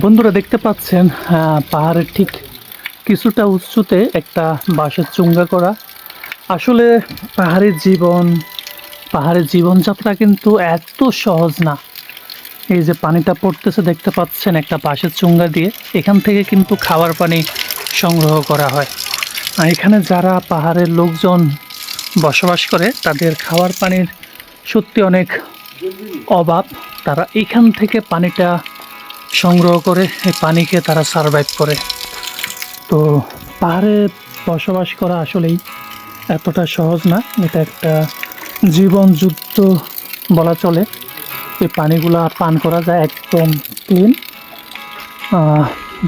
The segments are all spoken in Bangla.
বন্ধুরা দেখতে পাচ্ছেন পাহাড়ের ঠিক কিছুটা উঁচুতে একটা বাঁশের চুঙ্গা করা। আসলে পাহাড়ের জীবনযাত্রা কিন্তু এত সহজ না। এই যে পানিটা পড়তেছে দেখতে পাচ্ছেন একটা বাঁশের চুঙ্গা দিয়ে, এখান থেকে কিন্তু খাবার পানি সংগ্রহ করা হয়। আর এখানে যারা পাহাড়ের লোকজন বসবাস করে তাদের খাবার পানির সত্যি অনেক অভাব। তারা এখান থেকে পানিটা সংগ্রহ করে এই পানি খেয়ে তারা সারভাইভ করে। তো পাহাড়ে বসবাস করা আসলেই এতটা সহজ না, এটা একটা জীবন যুদ্ধ বলা চলে। এই পানিগুলা পান করা যায় একদম ক্লিন,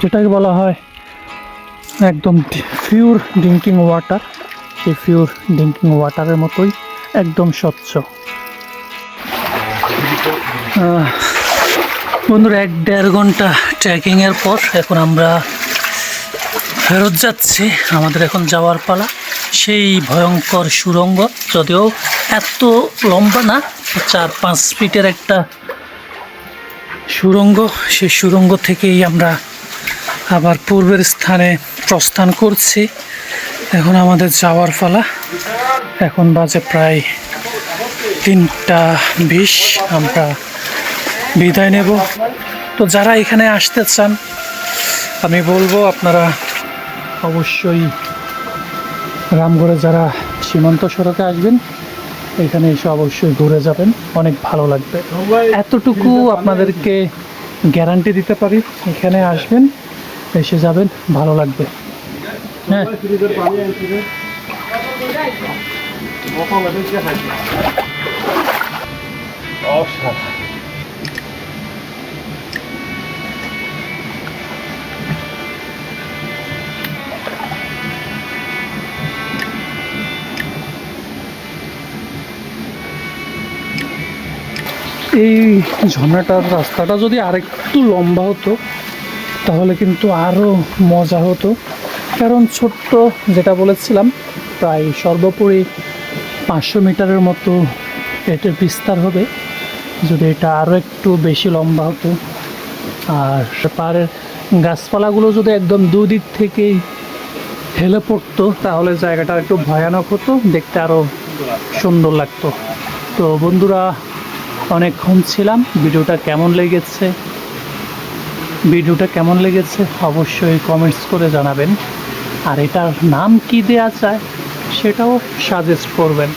যেটাকে বলা হয় একদম পিওর ড্রিঙ্কিং ওয়াটার। সেই পিওর ড্রিঙ্কিং ওয়াটারের মতোই একদম স্বচ্ছ। বন্ধুরা 1-1.5 ঘন্টা ট্রেকিংয়ের পর এখন আমরা ফেরত যাচ্ছি। আমাদের এখন যাওয়ার পালা। সেই ভয়ঙ্কর সুড়ঙ্গ, যদিও এত লম্বা না, 4-5 ফিটের একটা সুড়ঙ্গ। সেই সুড়ঙ্গ থেকেই আমরা আবার পূর্বের স্থানে প্রস্থান করছি। এখন আমাদের যাওয়ার পালা। এখন বাজে প্রায় 3:20। আমরা বিদায় নেব। তো যারা এখানে আসতে চান আমি বলবো আপনারা অবশ্যই রামগড়ে যারা সীমান্ত সড়কে আসবেন এখানে এসে অবশ্যই ঘুরে যাবেন, অনেক ভালো লাগবে। এতটুকু আপনাদেরকে গ্যারান্টি দিতে পারি, এখানে আসবেন, এসে যাবেন, ভালো লাগবে। হ্যাঁ, এই ঝর্ণাটার রাস্তাটা যদি আরেকটু লম্বা হতো তাহলে কিন্তু আরও মজা হতো। কারণ ছোট্ট, যেটা বলেছিলাম, প্রায় সর্বোপরি 500 মিটারের মতো এটার বিস্তার হবে। যদি এটা আরও একটু বেশি লম্বা হতো আর পাহাড়ের গাছপালাগুলো যদি একদম দুদিক থেকেই হেলে পড়তো তাহলে জায়গাটা একটু ভয়ানক হতো, দেখতে আরও সুন্দর লাগতো। তো বন্ধুরা, অনেকক্ষণ ছিলাম। ভিডিওটা কেমন লেগেছে অবশ্যই কমেন্টস করে জানাবেন। আর এটার নাম কি দেয়া যায় সেটাও সাজেস্ট করবেন।